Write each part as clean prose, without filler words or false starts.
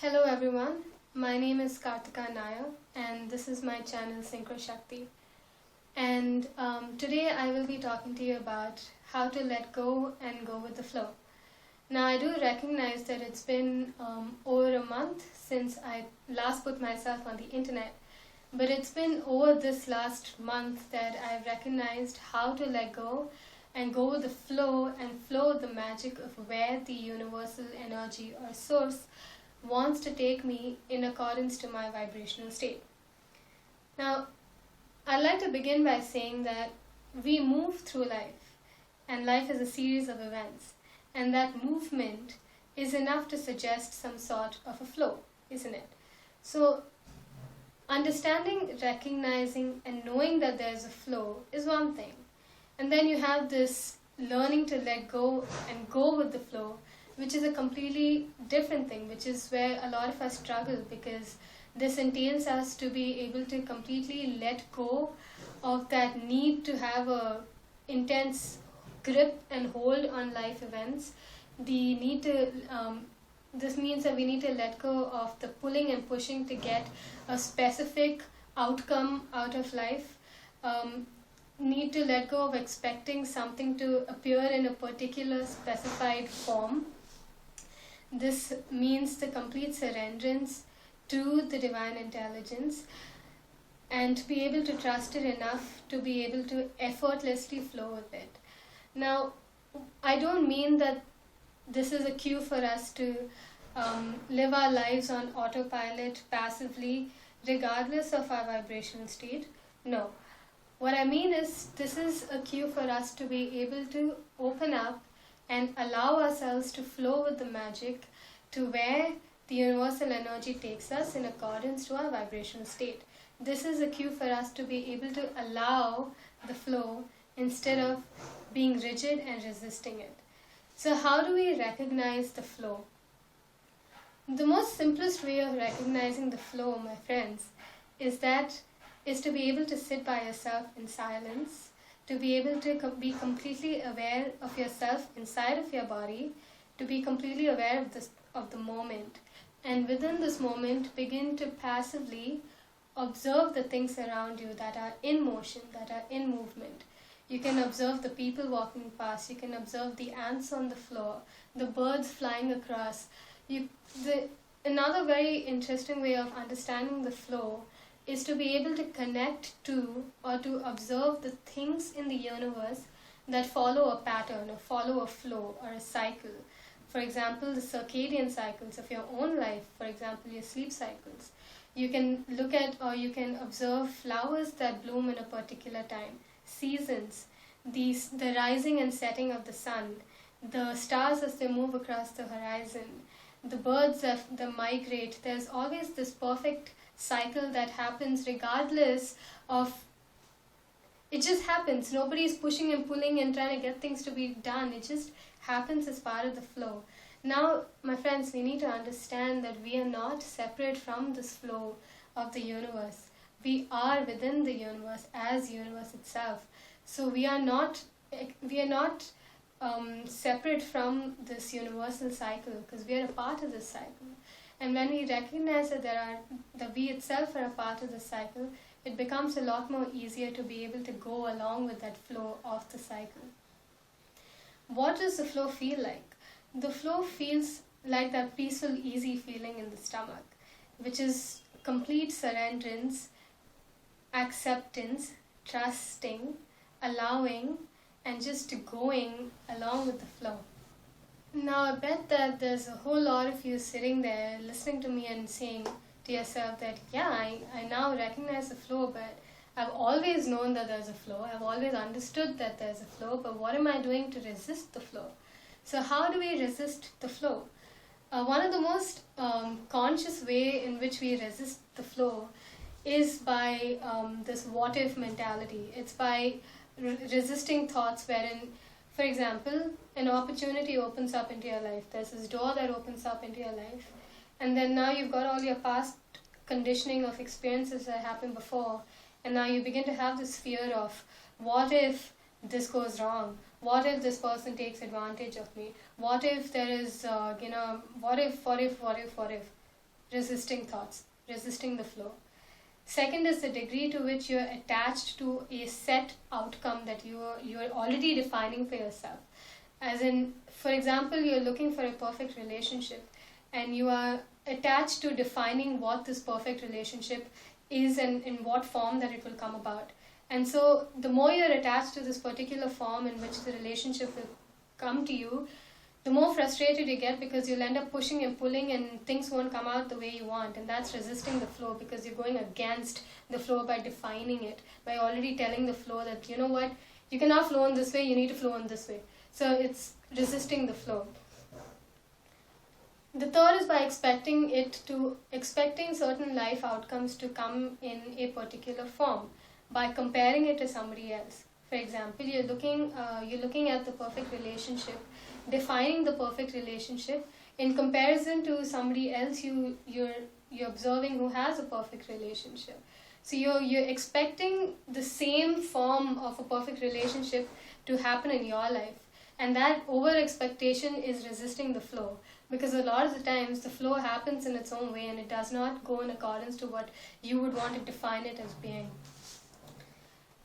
Hello everyone, my name is Kartika Nair and this is my channel Synchro Shakti. And today I will be talking to you about how to let go and go with the flow. Now I do recognize that it's been over a month since I last put myself on the internet, but it's been over this last month that I've recognized how to let go and go with the flow and flow the magic of where the universal energy or source wants to take me in accordance to my vibrational state. Now, I'd like to begin by saying that we move through life, and life is a series of events, and that movement is enough to suggest some sort of a flow, isn't it? So, understanding, recognizing, and knowing that there's a flow is one thing, and then you have this learning to let go and go with the flow, which is a completely different thing, which is where a lot of us struggle, because this entails us to be able to completely let go of that need to have a intense grip and hold on life events. The need to this means that we need to let go of the pulling and pushing to get a specific outcome out of life. Need to let go of expecting something to appear in a particular specified form. This means the complete surrenderance to the divine intelligence and to be able to trust it enough to be able to effortlessly flow with it. Now, I don't mean that this is a cue for us to live our lives on autopilot passively, regardless of our vibrational state. No. What I mean is, this is a cue for us to be able to open up and allow ourselves to flow with the magic to where the universal energy takes us in accordance to our vibrational state. This is a cue for us to be able to allow the flow instead of being rigid and resisting it. So how do we recognize the flow? The most simplest way of recognizing the flow, my friends, is to be able to sit by yourself in silence, to be able to be completely aware of yourself inside of your body, to be completely aware of the moment, and within this moment begin to passively observe the things around you that are in motion, that are in movement. You can observe the people walking past, you can observe the ants on the floor, the birds flying across. Another very interesting way of understanding the flow is to be able to connect to or to observe the things in the universe that follow a pattern or follow a flow or a cycle. For example, the circadian cycles of your own life, for example, your sleep cycles. You can look at or you can observe flowers that bloom in a particular time, seasons, the rising and setting of the sun, the stars as they move across the horizon, the birds that migrate. There's always this perfect cycle that happens regardless of, it just happens. Nobody's pushing and pulling and trying to get things to be done. It just happens as part of the flow. Now, my friends, we need to understand that we are not separate from this flow of the universe. We are within the universe as universe itself. So we are not separate from this universal cycle, because we are a part of this cycle. And when we recognize that we itself are a part of the cycle, it becomes a lot more easier to be able to go along with that flow of the cycle. What does the flow feel like? The flow feels like that peaceful, easy feeling in the stomach, which is complete surrenderance, acceptance, trusting, allowing, and just going along with the flow. Now, I bet that there's a whole lot of you sitting there listening to me and saying to yourself that, yeah, I now recognize the flow, but I've always known that there's a flow. I've always understood that there's a flow, but what am I doing to resist the flow? So how do we resist the flow? One of the most conscious way in which we resist the flow is by this what-if mentality. It's by resisting thoughts wherein, for example, an opportunity opens up into your life. There's this door that opens up into your life. And then now you've got all your past conditioning of experiences that happened before. And now you begin to have this fear of, what if this goes wrong? What if this person takes advantage of me? What if there is, what if? resisting thoughts, resisting the flow. Second is the degree to which you're attached to a set outcome that you're already defining for yourself. As in, for example, you're looking for a perfect relationship and you are attached to defining what this perfect relationship is and in what form that it will come about. And so the more you're attached to this particular form in which the relationship will come to you, the more frustrated you get because you'll end up pushing and pulling and things won't come out the way you want. And that's resisting the flow because you're going against the flow by defining it, by already telling the flow that, you know what, you cannot flow in this way, you need to flow in this way. So it's resisting the flow. The third is by expecting certain life outcomes to come in a particular form, by comparing it to somebody else. For example, you're looking at the perfect relationship, defining the perfect relationship in comparison to somebody else you're observing who has a perfect relationship. So you're expecting the same form of a perfect relationship to happen in your life, and that over expectation is resisting the flow, because a lot of the times the flow happens in its own way and it does not go in accordance to what you would want to define it as being.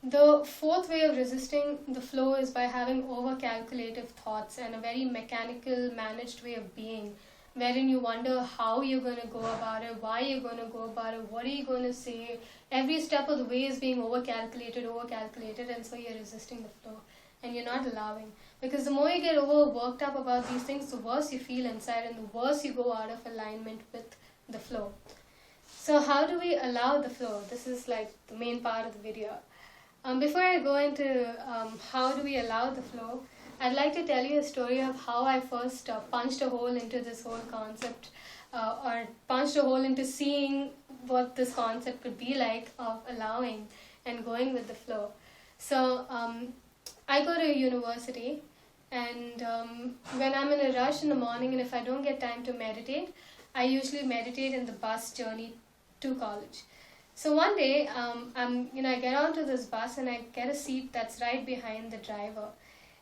The fourth way of resisting the flow is by having over-calculative thoughts and a very mechanical, managed way of being, wherein you wonder how you're going to go about it, why you're going to go about it, what are you going to say. Every step of the way is being over-calculated, and so you're resisting the flow and you're not allowing. Because the more you get worked up about these things, the worse you feel inside and the worse you go out of alignment with the flow. So how do we allow the flow? This is like the main part of the video. Before I go into how do we allow the flow, I'd like to tell you a story of how I first punched a hole into this whole concept, or punched a hole into seeing what this concept could be like of allowing and going with the flow. So I go to university, and when I'm in a rush in the morning and if I don't get time to meditate, I usually meditate in the bus journey to college. So one day, I get onto this bus and I get a seat that's right behind the driver.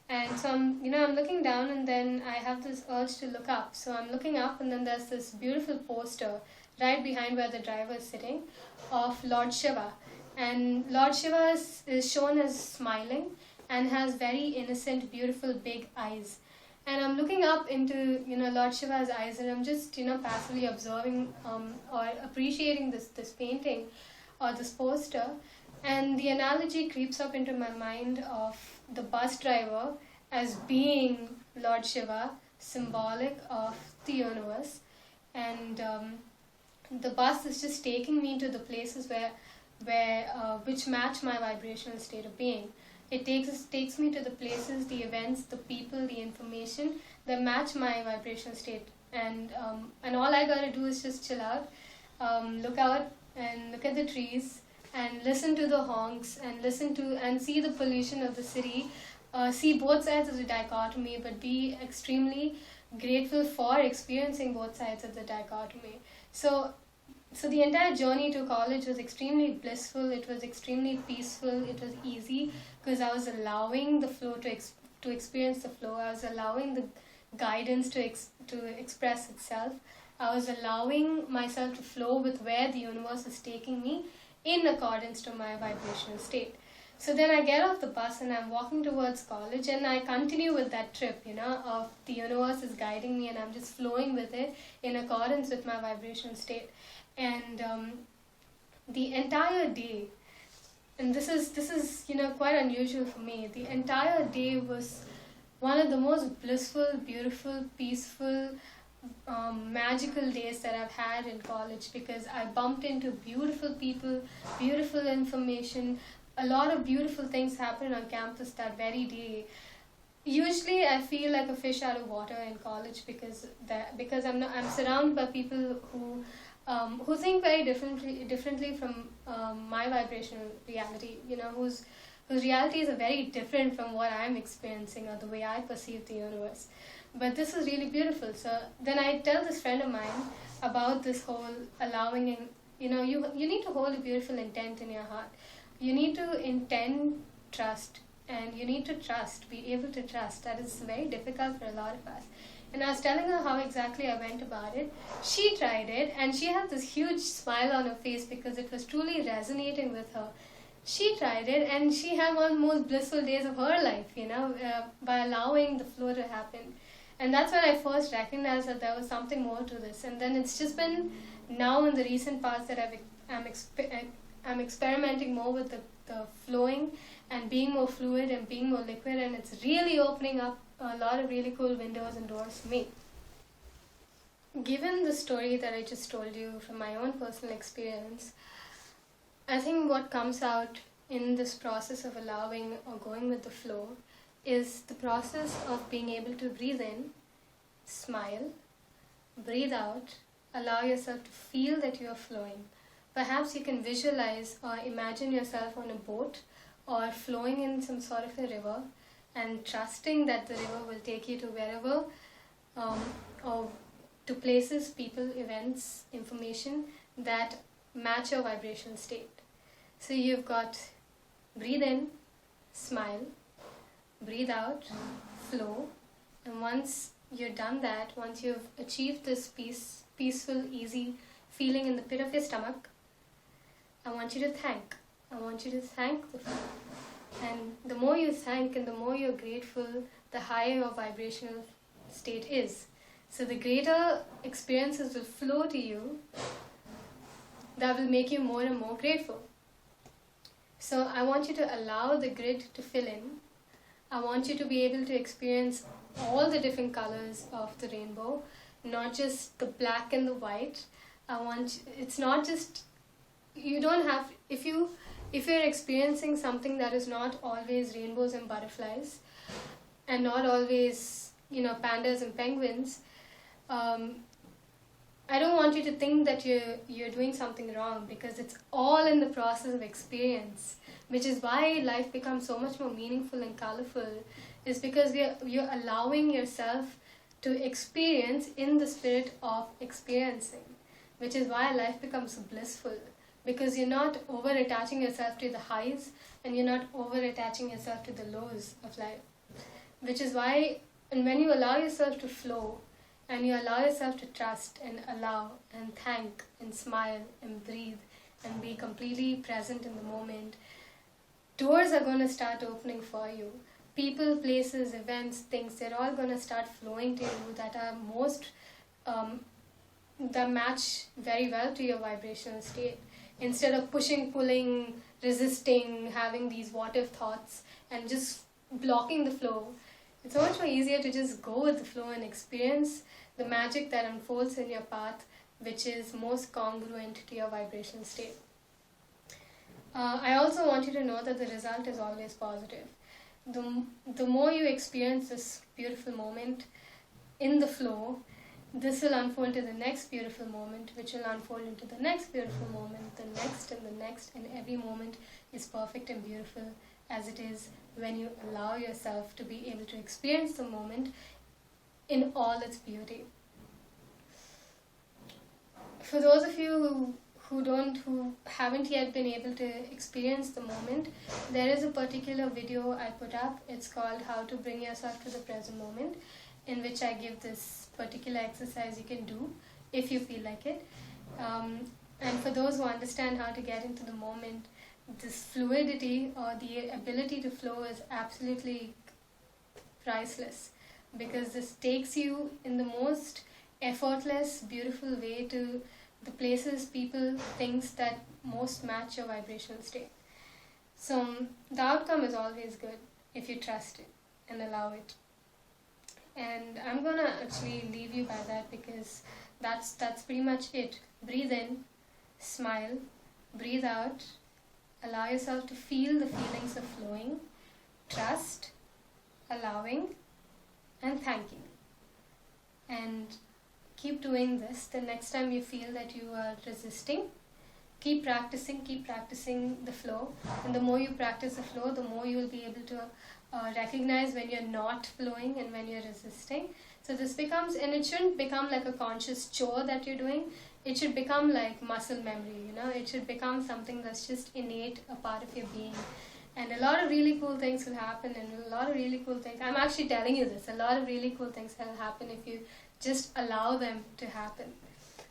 And so I'm looking down, and then I have this urge to look up. So I'm looking up, and then there's this beautiful poster right behind where the driver is sitting of Lord Shiva. And Lord Shiva is shown as smiling and has very innocent, beautiful, big eyes. And I'm looking up into, Lord Shiva's eyes, and I'm just, passively observing or appreciating this painting or this poster. And the analogy creeps up into my mind of the bus driver as being Lord Shiva, symbolic of the universe. And the bus is just taking me to the places which match my vibrational state of being. It takes me to the places, the events, the people, the information that match my vibrational state. And all I gotta do is just chill out, look out and look at the trees and listen to the honks and see the pollution of the city, see both sides of the dichotomy, but be extremely grateful for experiencing both sides of the dichotomy. So the entire journey to college was extremely blissful, it was extremely peaceful, it was easy, because I was allowing the flow to experience the flow. I was allowing the guidance to express itself. I was allowing myself to flow with where the universe is taking me in accordance to my vibrational state. So then I get off the bus and I'm walking towards college, and I continue with that trip, of the universe is guiding me and I'm just flowing with it in accordance with my vibrational state. And the entire day, and this is quite unusual for me, the entire day was one of the most blissful, beautiful, peaceful, magical days that I've had in college, because I bumped into beautiful people, beautiful information, a lot of beautiful things happened on campus that very day. Usually I feel like a fish out of water in college because I'm surrounded by people who think very differently from my vibrational reality, whose realities are very different from what I'm experiencing or the way I perceive the universe. But this is really beautiful. So then I tell this friend of mine about this whole allowing, and you need to hold a beautiful intent in your heart. You need to intend trust, and you need to trust, be able to trust. That is very difficult for a lot of us. And I was telling her how exactly I went about it. She tried it and she had this huge smile on her face because it was truly resonating with her. She tried it and she had one of the most blissful days of her life, by allowing the flow to happen. And that's when I first recognized that there was something more to this. And then it's just been now in the recent past that I'm experimenting more with the flowing and being more fluid and being more liquid, and it's really opening up a lot of really cool windows and doors for me. Given the story that I just told you from my own personal experience, I think what comes out in this process of allowing or going with the flow is the process of being able to breathe in, smile, breathe out, allow yourself to feel that you are flowing. Perhaps you can visualize or imagine yourself on a boat or flowing in some sort of a river and trusting that the river will take you to wherever, or to places, people, events, information that match your vibrational state. So you've got breathe in, smile, breathe out, flow, and once you're done that, once you've achieved this peaceful, easy feeling in the pit of your stomach, I want you to thank. I want you to thank the flow. And the more you thank and the more you're grateful, the higher your vibrational state is. So the greater experiences will flow to you that will make you more and more grateful. So I want you to allow the grid to fill in. I want you to be able to experience all the different colors of the rainbow, not just the black and the white. It's not just, you don't have, if you're experiencing something that is not always rainbows and butterflies, and not always, pandas and penguins, I don't want you to think that you're doing something wrong, because it's all in the process of experience, which is why life becomes so much more meaningful and colorful, is because you're allowing yourself to experience in the spirit of experiencing, which is why life becomes so blissful, because you're not over attaching yourself to the highs and you're not over attaching yourself to the lows of life, which is why, and when you allow yourself to flow, and you allow yourself to trust and allow and thank and smile and breathe and be completely present in the moment, doors are going to start opening for you. People, places, events, things, they're all going to start flowing to you that are that match very well to your vibrational state. Instead of pushing, pulling, resisting, having these what if thoughts and just blocking the flow, it's so much more easier to just go with the flow and experience the magic that unfolds in your path, which is most congruent to your vibrational state. I also want you to know that the result is always positive. The more you experience this beautiful moment in the flow, this will unfold to the next beautiful moment, which will unfold into the next beautiful moment, the next, and every moment is perfect and beautiful as it is when you allow yourself to be able to experience the moment in all its beauty. For those of you who haven't yet been able to experience the moment, there is a particular video I put up. It's called How to Bring Yourself to the Present Moment, in which I give this particular exercise you can do if you feel like it. And for those who understand how to get into the moment, this fluidity or the ability to flow is absolutely priceless, because this takes you in the most effortless, beautiful way to the places, people, things that most match your vibrational state. So the outcome is always good if you trust it and allow it. And I'm gonna actually leave you by that, because that's pretty much it. Breathe in, smile, breathe out, allow yourself to feel the feelings of flowing, trust, allowing, and thanking. And keep doing this. The next time you feel that you are resisting, keep practicing the flow. And the more you practice the flow, the more you will be able to recognize when you're not flowing and when you're resisting. So this becomes, and it shouldn't become like a conscious chore that you're doing. It should become like muscle memory, It should become something that's just innate, a part of your being. And a lot of really cool things will happen, and a lot of really cool things, I'm actually telling you this, a lot of really cool things will happen if you just allow them to happen.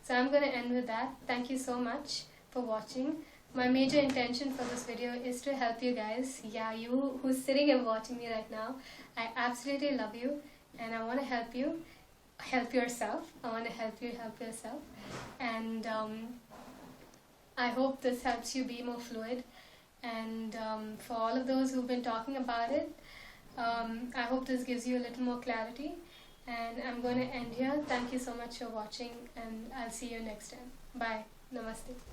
So I'm going to end with that. Thank you so much for watching. My major intention for this video is to help you guys. Yeah, you who's sitting and watching me right now, I absolutely love you, and I want to help you. Help yourself. I want to help you help yourself. And I hope this helps you be more fluid. And for all of those who've been talking about it, I hope this gives you a little more clarity. And I'm going to end here. Thank you so much for watching, and I'll see you next time. Bye. Namaste.